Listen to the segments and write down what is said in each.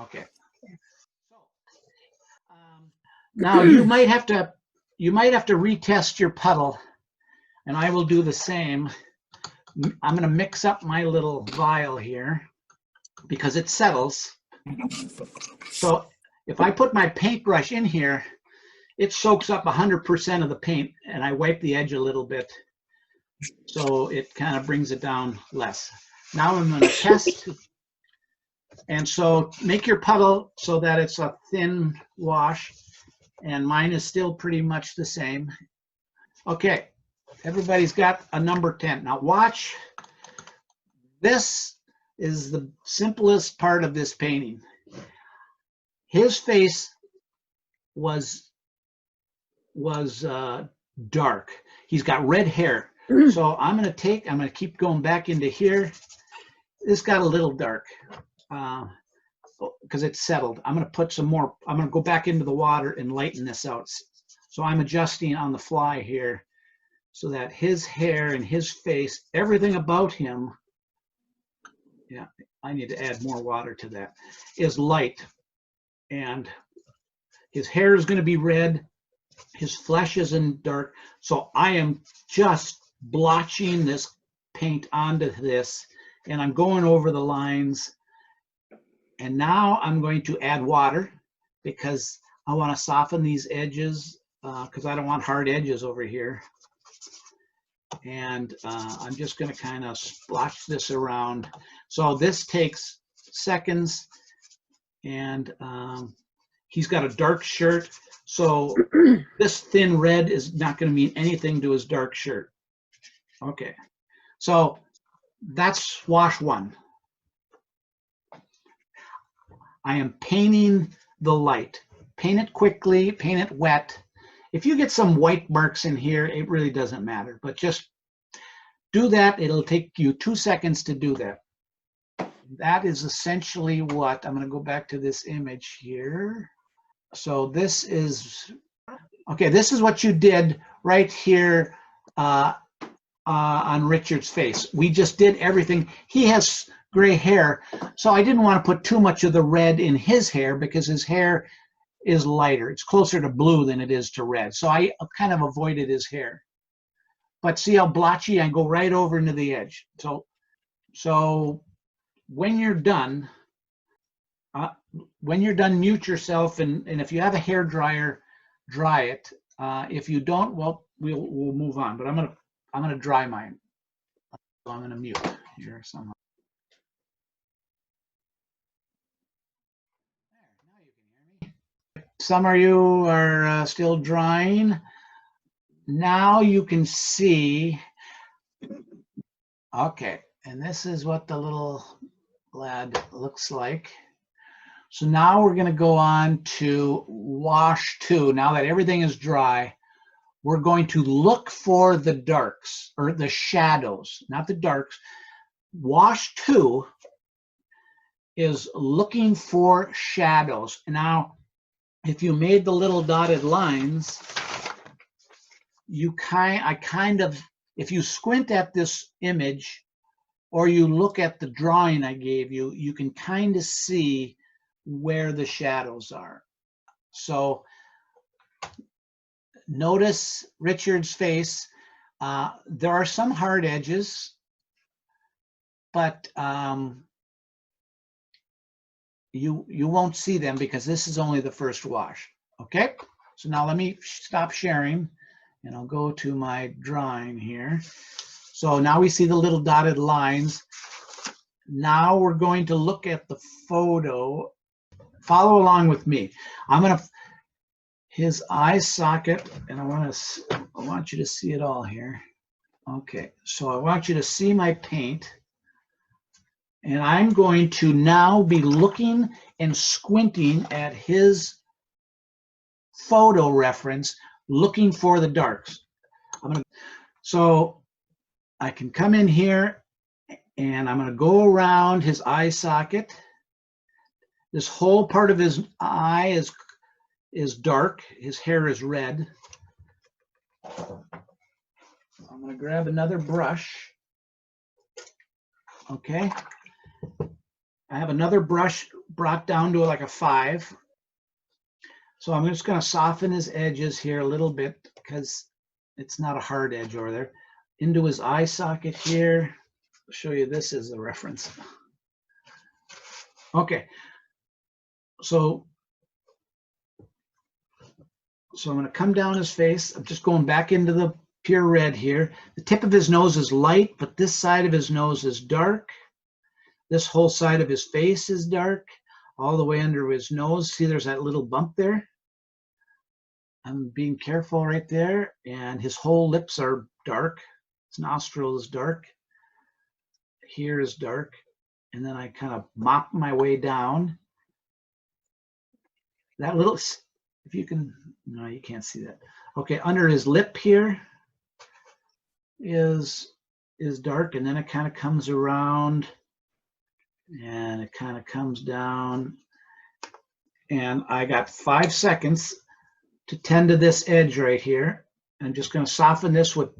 Okay. Now you might have to retest your puddle, and I will do the same. I'm going to mix up my little vial here because it settles. So if I put my paintbrush in here, it soaks up 100% of the paint, and I wipe the edge a little bit, so it kind of brings it down less. Now I'm going to test, and so make your puddle so that it's a thin wash, and mine is still pretty much the same. Okay, everybody's got a number 10. Now watch, this is the simplest part of this painting. His face was dark. He's got red hair. So I'm going to keep going back into here. This got a little dark because it's settled. I'm going to put some more, I'm going to go back into the water and lighten this out. So I'm adjusting on the fly here so that his hair and his face, everything about him, yeah, I need to add more water to that, is light. And his hair is going to be red. His flesh is in dark. So I am just blotching this paint onto this, and I'm going over the lines. And now I'm going to add water because I want to soften these edges because I don't want hard edges over here. And I'm just going to kind of splotch this around. So this takes seconds, and he's got a dark shirt. So this thin red is not going to mean anything to his dark shirt. Okay, so that's wash one. I am painting the light. Paint it quickly, paint it wet. If you get some white marks in here, it really doesn't matter, but just do that. It'll take you 2 seconds to do that. That is essentially what, I'm going to go back to this image here. So this is, okay, this is what you did right here on Richard's face. We just did everything. He has gray hair, so I didn't want to put too much of the red in his hair because his hair is lighter. It's closer to blue than it is to red. So I kind of avoided his hair. But see how blotchy I go right over into the edge. So when you're done, mute yourself, and if you have a hair dryer, dry it. If you don't, well, we'll move on. But I'm gonna dry mine. So I'm gonna mute here somehow. Now you can hear me. Some of you are still drying. Now you can see. Okay, and this is what the little lad looks like. So now we're going to go on to wash two. Now that everything is dry, we're going to look for the darks, or the shadows, not the darks. Wash two is looking for shadows. Now, if you made the little dotted lines, if you squint at this image or you look at the drawing I gave you, you can kind of see where the shadows are. So notice Richard's face. There are some hard edges, but you won't see them because this is only the first wash. Okay, so now let me stop sharing and I'll go to my drawing here. So now we see the little dotted lines. Now we're going to look at the photo. Follow along with me. His eye socket, and I want you to see it all here. Okay, so I want you to see my paint, and I'm going to now be looking and squinting at his photo reference, looking for the darks. So I can come in here and I'm going to go around his eye socket. This whole part of his eye is dark. His hair is red. I'm going to grab another brush. Okay. I have another brush brought down to like a 5. So I'm just going to soften his edges here a little bit because it's not a hard edge over there. Into his eye socket here. I'll show you this as a reference. Okay. So I'm going to come down his face. I'm just going back into the pure red here. The tip of his nose is light, but this side of his nose is dark. This whole side of his face is dark, all the way under his nose. See, there's that little bump there. I'm being careful right there. And his whole lips are dark. His nostril is dark. Here is dark. And then I kind of mop my way down. That little, if you can, no, you can't see that. Okay, under his lip here is dark, and then it kind of comes around and it kind of comes down. And I got 5 seconds to tend to this edge right here. I'm just going to soften this with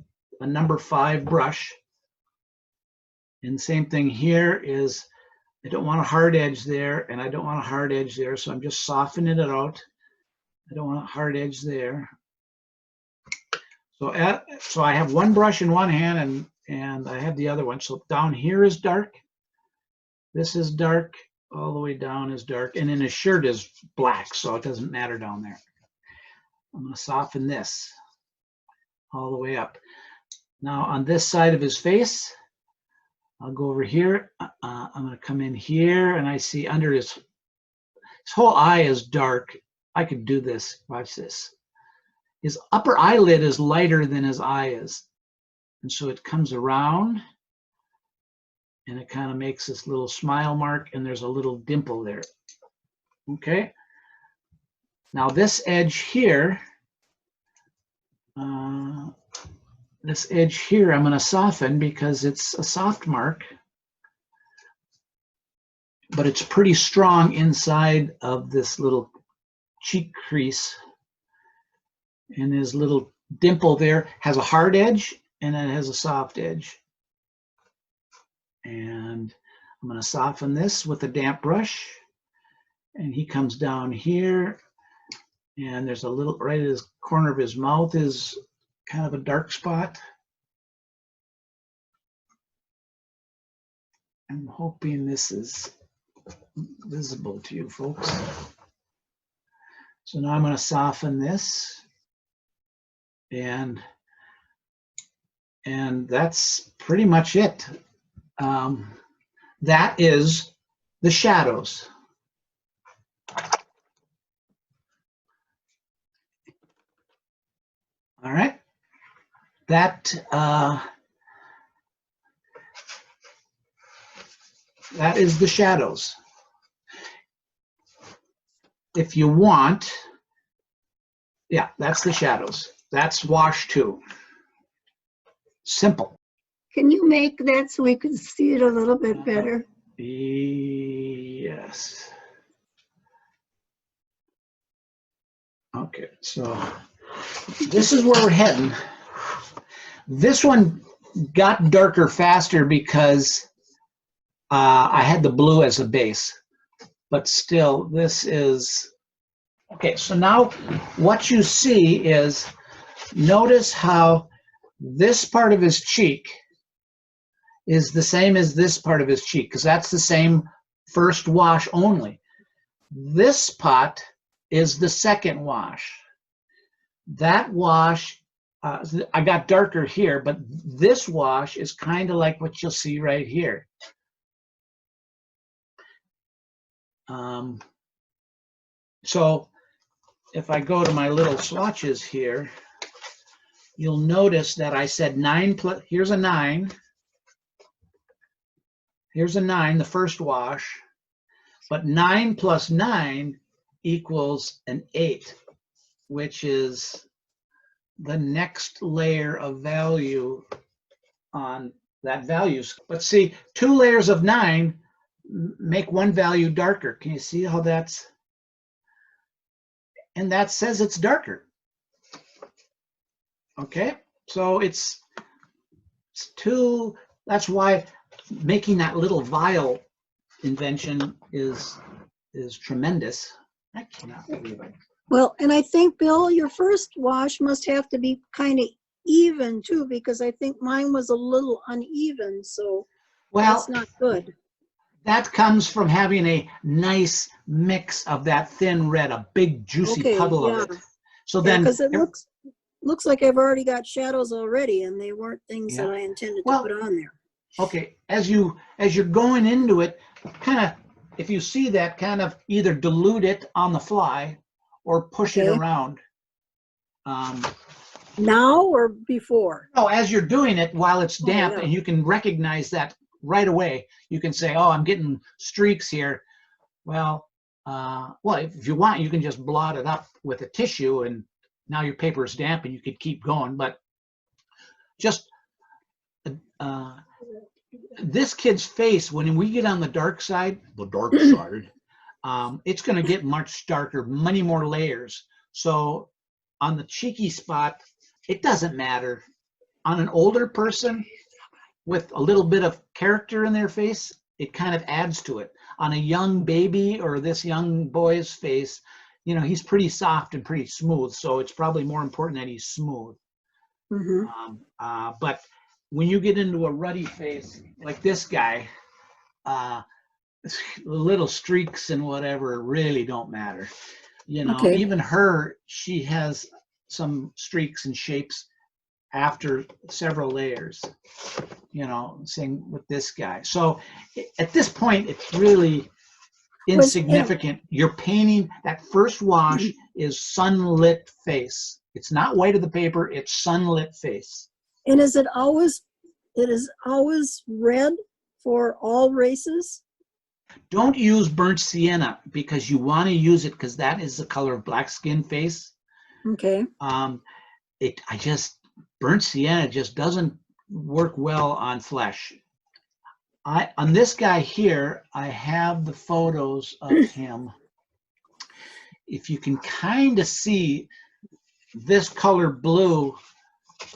a number 5 brush. And the same thing here is, I don't want a hard edge there, and I don't want a hard edge there, so I'm just softening it out. I don't want a hard edge there. So I have one brush in one hand, and I have the other one. So down here is dark. This is dark. All the way down is dark. And then his shirt is black, so it doesn't matter down there. I'm going to soften this all the way up. Now on this side of his face, I'll go over here. I'm going to come in here, and I see under his whole eye is dark. I could do this. Watch this. His upper eyelid is lighter than his eye is. And so it comes around, and it kind of makes this little smile mark, and there's a little dimple there. Okay. Now this edge here, I'm going to soften because it's a soft mark, but it's pretty strong inside of this little cheek crease. And his little dimple there has a hard edge, and it has a soft edge. And I'm going to soften this with a damp brush. And he comes down here, and there's a little, right at his corner of his mouth is kind of a dark spot. I'm hoping this is visible to you folks. So now I'm going to soften this. And that's pretty much it. That is the shadows. All right. That is the shadows. If you want, yeah, that's the shadows. That's wash 2. Simple. Can you make that so we can see it a little bit better? Yes. Okay, so this is where we're heading. This one got darker faster because I had the blue as a base, but still this is, okay, so now what you see is, notice how this part of his cheek is the same as this part of his cheek, because that's the same first wash only. This pot is the second wash. That wash, I got darker here, but this wash is kind of like what you'll see right here. So if I go to my little swatches here, you'll notice that I said 9 plus, here's a 9. Here's a 9, the first wash. But 9 plus 9 equals an 8, which is the next layer of value on that value. But see, 2 layers of 9 make one value darker. Can you see how that's, and that says it's darker. Okay, so it's 2, that's why making that little vial invention is tremendous. I cannot believe it. Well, and I think, Bill, your first wash must have to be kind of even too, because I think mine was a little uneven, so Well, that's not good. that comes from having a nice mix of that thin red, a big juicy Okay, puddle yeah. of it. So Yeah, then, because it looks like I've already got shadows already, and they weren't things Yeah. that I intended Well, to put on there. okay, as you're going into it, kind of, if you see that, kind of either dilute it on the fly or push it Okay. around. Now or before? No, as you're doing it while it's damp, yeah. and you can recognize that right away. You can say, "Oh, I'm getting streaks here." Well, if you want, you can just blot it up with a tissue, and now your paper is damp, and you could keep going. But just this kid's face, when we get on the dark side, it's going to get much darker, many more layers. So on the cheeky spot, it doesn't matter. On an older person with a little bit of character in their face, it kind of adds to it. On a young baby or this young boy's face, you know, he's pretty soft and pretty smooth. So it's probably more important that he's smooth. But when you get into a ruddy face like this guy, little streaks and whatever really don't matter. You know, Okay. even her, she has some streaks and shapes after several layers, you know, same with this guy. So at this point, it's really insignificant. You're painting, that first wash is sunlit face. It's not white of the paper, it's sunlit face. And is it always red for all races? Don't use burnt sienna because you want to use it because that is the color of black skin face. Okay. Burnt sienna just doesn't work well on flesh. On this guy here, I have the photos of him. If you can kind of see, this color blue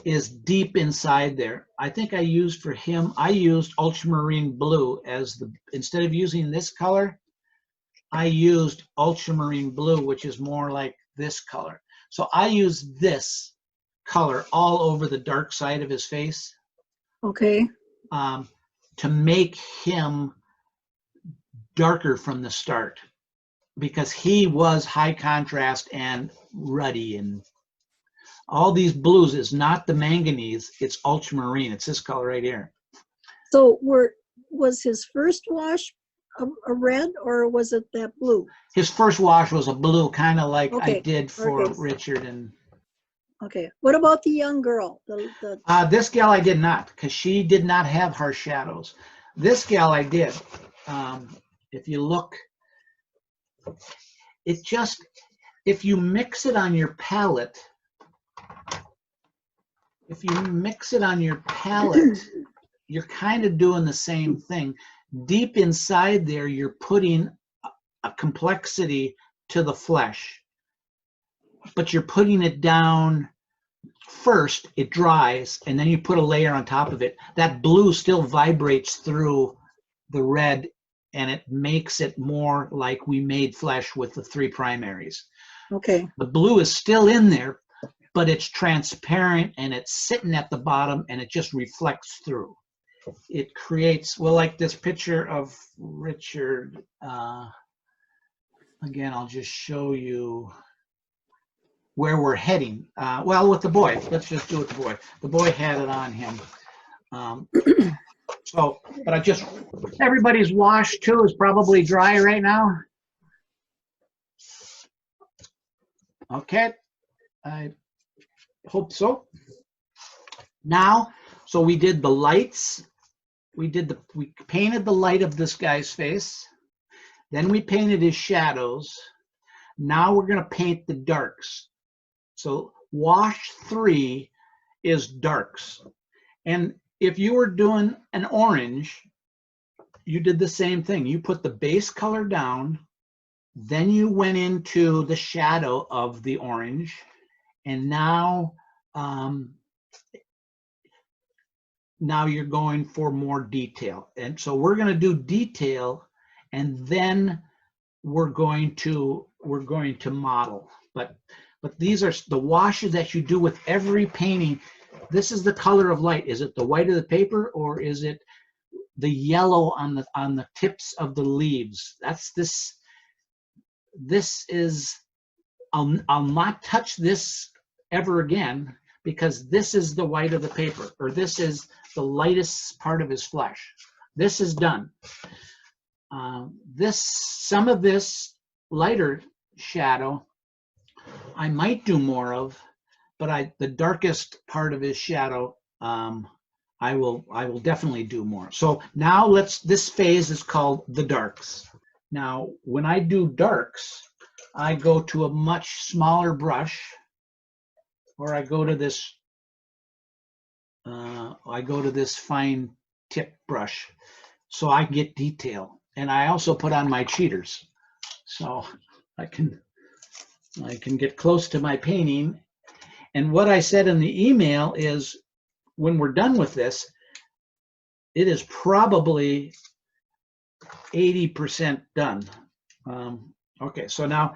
is deep inside there. I think I used ultramarine blue instead of using this color, I used ultramarine blue, which is more like this color. So I used this color all over the dark side of his face. Okay. To make him darker from the start, because he was high contrast and ruddy, and all these blues is not the manganese, it's ultramarine. It's this color right here. So was his first wash a red, or was it that blue? His first wash was a blue, kind of like Okay. I did for Richard. And okay, what about the young girl? This gal I did not, because she did not have harsh shadows. This gal I did. If you look, if you mix it on your palette, you're kind of doing the same thing. Deep inside there, you're putting a complexity to the flesh, but you're putting it down first, it dries, and then you put a layer on top of it. That blue still vibrates through the red, and it makes it more like we made flesh with the 3 primaries. Okay. The blue is still in there, but it's transparent and it's sitting at the bottom and it just reflects through. It creates, well, like this picture of Richard. Again, I'll just show you where we're heading. Well, with the boy, let's just do it with the boy. The boy had it on him. But everybody's wash too is probably dry right now. Okay, I hope so. Now, so we did the lights. We painted the light of this guy's face. Then we painted his shadows. Now we're gonna paint the darks. So wash 3 is darks. And if you were doing an orange, you did the same thing. You put the base color down, then you went into the shadow of the orange, and now you're going for more detail. And so we're going to do detail and then we're going to model. But these are the washes that you do with every painting. This is the color of light. Is it the white of the paper, or is it the yellow on the tips of the leaves? That's this. This is, I'll not touch this ever again, because this is the white of the paper, or this is the lightest part of his flesh. This is done. Some of this lighter shadow I might do more of, but the darkest part of his shadow, I will definitely do more. So now this phase is called the darks. Now, when I do darks, I go to a much smaller brush, or I go to this fine tip brush, so I get detail. And I also put on my cheaters, so I can get close to my painting. And what I said in the email is, when we're done with this, it is probably 80% done. Okay, so now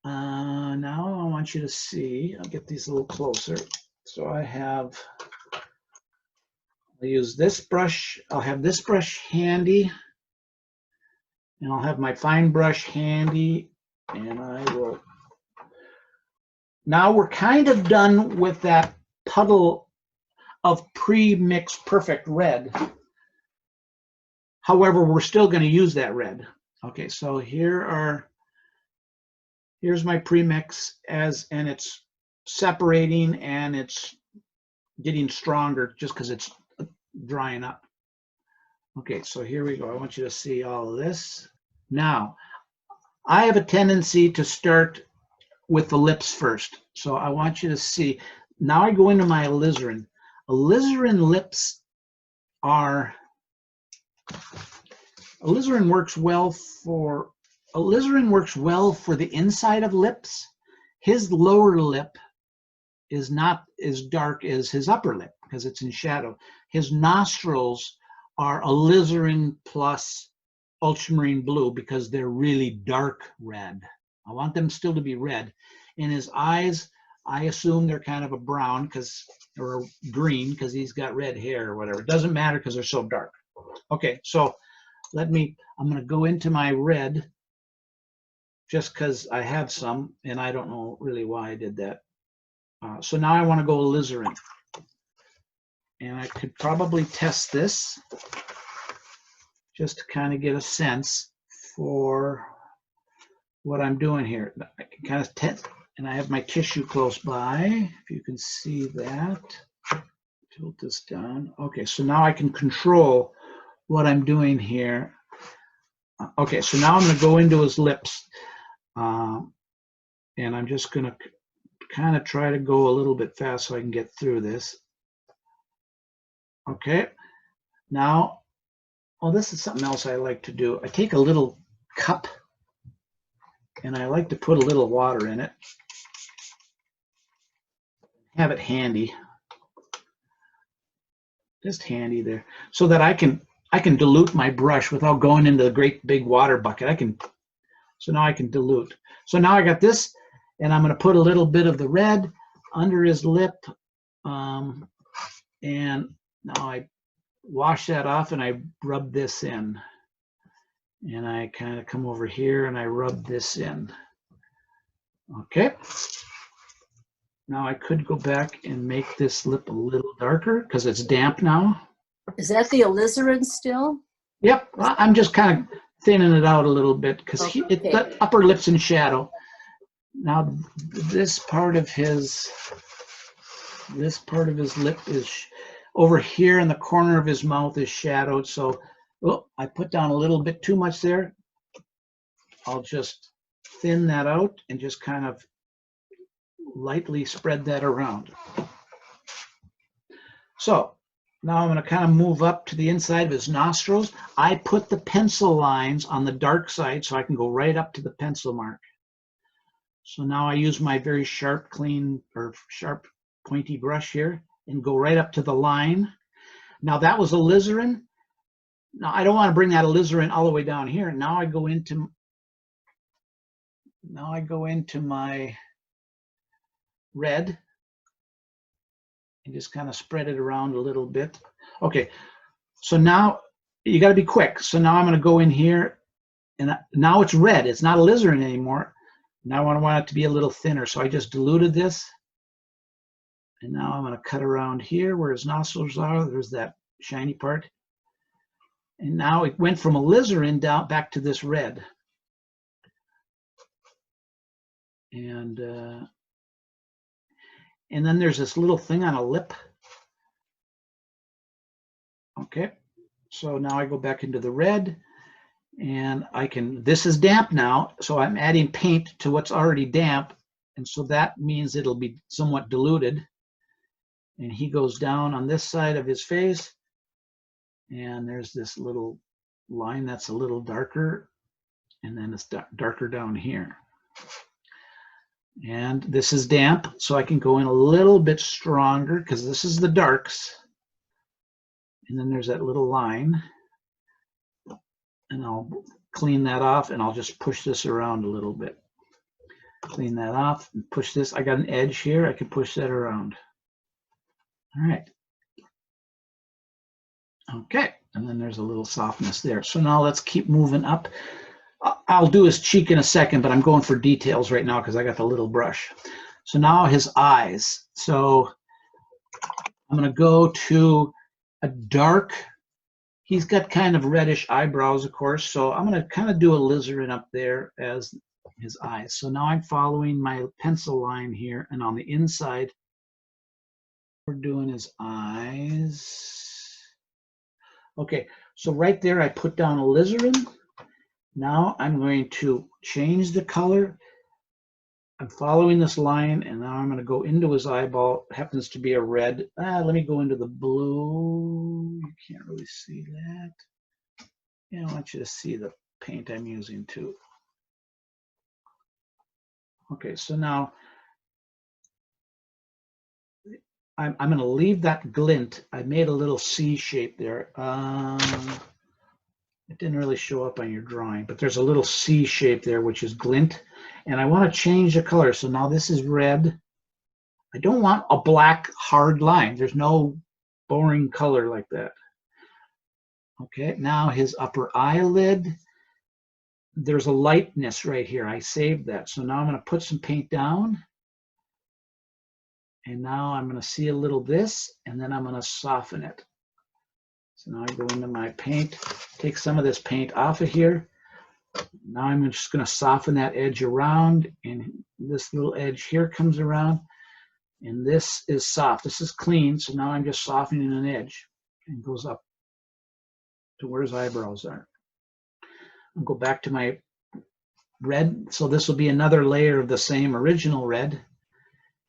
I want you to see. I'll get these a little closer. So I'll use this brush. I'll have this brush handy, and I'll have my fine brush handy, and I will. Now we're kind of done with that puddle of pre-mixed perfect red. However, we're still going to use that red. Okay, so here's my pre-mix, and it's separating, and it's getting stronger just because it's drying up. Okay, so here we go. I want you to see all of this. Now, I have a tendency to start with the lips first. So I want you to see. Now I go into my alizarin. Alizarin works well for the inside of lips. His lower lip is not as dark as his upper lip because it's in shadow. His nostrils are alizarin plus ultramarine blue because they're really dark red. I want them still to be red. In his eyes, I assume they're kind of a brown or green because he's got red hair or whatever. It doesn't matter because they're so dark. Okay, so I'm going to go into my red just because I have some, and I don't know really why I did that. So now I want to go alizarin. And I could probably test this just to kind of get a sense for what I'm doing here. I can kind of test, and I have my tissue close by, if you can see that. Tilt this down. Okay, so now I can control what I'm doing here. Okay, so now I'm going to go into his lips, and I'm just going to kind of try to go a little bit fast so I can get through this. Okay, now, this is something else I like to do. I take a little cup, and I like to put a little water in it. Have it handy, just handy there, so that I can dilute my brush without going into the great big water bucket. So now I can dilute. So now I got this, and I'm going to put a little bit of the red under his lip, and now I wash that off and I rub this in, and I kind of come over here and I rub this in. Okay. Now I could go back and make this lip a little darker because it's damp now. Is that the alizarin still? Yep, I'm just kind of thinning it out a little bit because the upper lip's in shadow. Now this part of his lip is over here in the corner of his mouth is shadowed. So I put down a little bit too much there. I'll just thin that out and just kind of lightly spread that around. So now I'm going to kind of move up to the inside of his nostrils. I put the pencil lines on the dark side so I can go right up to the pencil mark. So now I use my very sharp, sharp, pointy brush here and go right up to the line. Now that was alizarin. Now I don't want to bring that alizarin all the way down here. Now I go into my red and just kind of spread it around a little bit. Okay, so now you got to be quick. So now I'm going to go in here, and now it's red. It's not alizarin anymore. Now I want it to be a little thinner. So I just diluted this. And now I'm going to cut around here where his nostrils are. There's that shiny part. And now it went from alizarin down back to this red. And then there's this little thing on a lip. Okay, so now I go back into the red, and this is damp now, so I'm adding paint to what's already damp, and so that means it'll be somewhat diluted. And he goes down on this side of his face, and there's this little line that's a little darker, and then it's darker down here. And this is damp, so I can go in a little bit stronger because this is the darks. And then there's that little line. And I'll clean that off, and I'll just push this around a little bit. Clean that off and push this. I got an edge here. I can push that around. All right. Okay, and then there's a little softness there. So now let's keep moving up. I'll do his cheek in a second, but I'm going for details right now because I got the little brush. So now his eyes. So I'm going to go to a dark, he's got kind of reddish eyebrows, of course, so I'm going to kind of do alizarin up there as his eyes. So now I'm following my pencil line here, and on the inside, we're doing his eyes. Okay, so right there I put down alizarin. Now I'm going to change the color. I'm following this line, and now I'm going to go into his eyeball. It happens to be a red. Let me go into the blue. You can't really see that. Yeah, I want you to see the paint I'm using too. Okay, so now I'm going to leave that glint. I made a little C shape there. It didn't really show up on your drawing, but there's a little C shape there, which is glint. And I want to change the color. So now this is red. I don't want a black hard line. There's no boring color like that. Okay, now his upper eyelid. There's a lightness right here. I saved that. So now I'm going to put some paint down. And now I'm going to see a little this, and then I'm going to soften it. So now I go into my paint, take some of this paint off of here. Now I'm just going to soften that edge around, and this little edge here comes around, and this is soft. This is clean, so now I'm just softening an edge, and goes up to where his eyebrows are. I'll go back to my red, so this will be another layer of the same original red,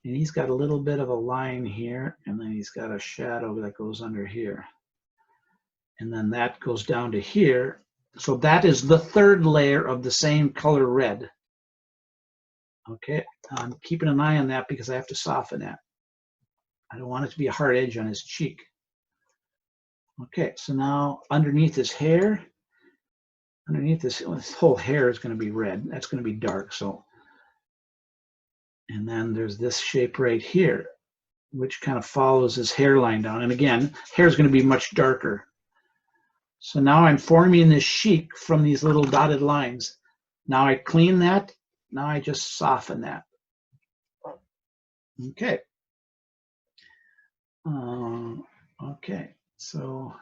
and he's got a little bit of a line here, and then he's got a shadow that goes under here. And then that goes down to here. So that is the third layer of the same color red. Okay, I'm keeping an eye on that because I have to soften that. I don't want it to be a hard edge on his cheek. Okay, so now underneath his hair, underneath this whole hair is going to be red. That's going to be dark. So, and then there's this shape right here, which kind of follows his hairline down. And again, hair is going to be much darker. So now I'm forming this cheek from these little dotted lines. Now I clean that. Now I just soften that. Okay. Okay, so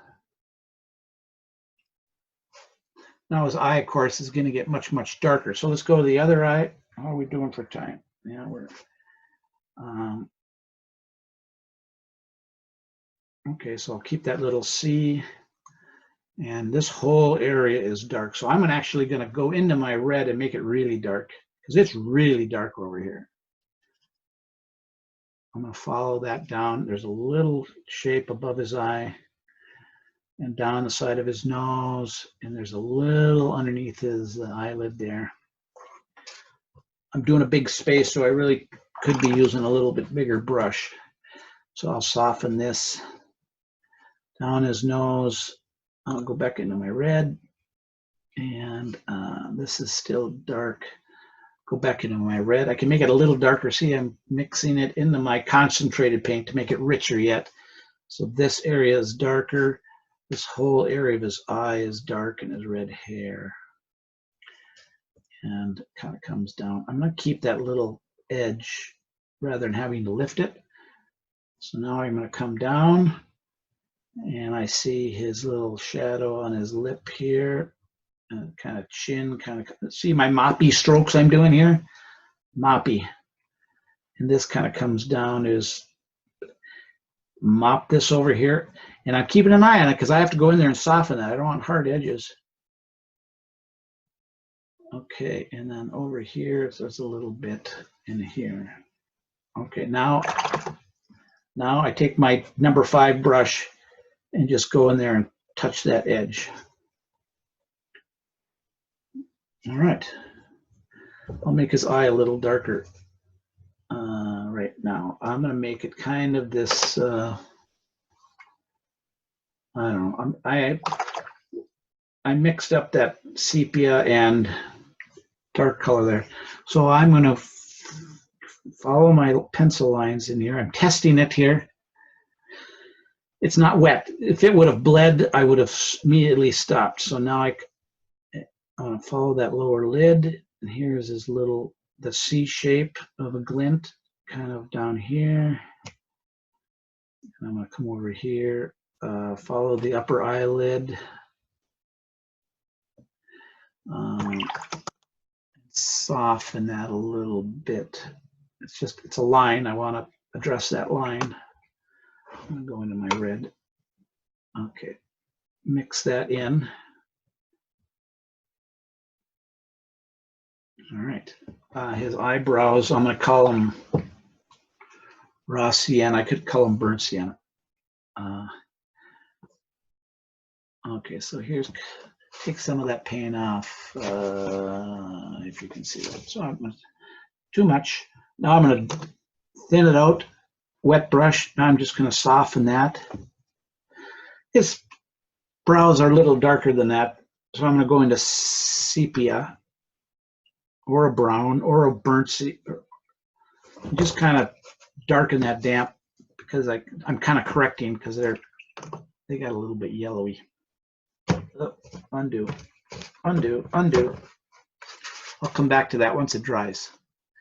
now his eye, of course, is going to get much, much darker. So let's go to the other eye. How are we doing for time? Yeah, we're okay, so I'll keep that little C. And this whole area is dark. So I'm actually going to go into my red and make it really dark because it's really dark over here. I'm going to follow that down. There's a little shape above his eye and down the side of his nose. And there's a little underneath his eyelid there. I'm doing a big space, so I really could be using a little bit bigger brush. So I'll soften this down his nose. I'll go back into my red, and this is still dark. Go back into my red. I can make it a little darker. See, I'm mixing it into my concentrated paint to make it richer yet. So this area is darker. This whole area of his eye is dark and his red hair. And it kind of comes down. I'm going to keep that little edge rather than having to lift it. So now I'm going to come down, and I see his little shadow on his lip here, and kind of chin, kind of, see my moppy strokes I'm doing here? Moppy. And this kind of comes down, is mop this over here. And I'm keeping an eye on it because I have to go in there and soften that. I don't want hard edges. Okay, and then over here, so it's a little bit in here. Okay, now I take my number 5 brush and just go in there and touch that edge. All right, I'll make his eye a little darker right now. I'm gonna make it kind of this, I don't know, I mixed up that sepia and dark color there. So I'm gonna follow my pencil lines in here. I'm testing it here. It's not wet. If it would have bled, I would have immediately stopped. So now I'm gonna follow that lower lid, and here's his little, the C shape of a glint, kind of down here. And I'm gonna come over here, follow the upper eyelid. Soften that a little bit. It's a line. I want to address that line. I'm gonna go into my red. Okay, mix that in. All right, his eyebrows, I'm gonna call them raw sienna. I could call them burnt sienna. Okay, so here's, take some of that paint off, if you can see that. So I'm too much. Now I'm going to thin it out, wet brush. Now I'm just going to soften that. His brows are a little darker than that, so I'm going to go into sepia or a brown or a burnt sepia. Just kind of darken that damp because I'm kind of correcting because they got a little bit yellowy. Oh, undo, undo, undo. I'll come back to that once it dries.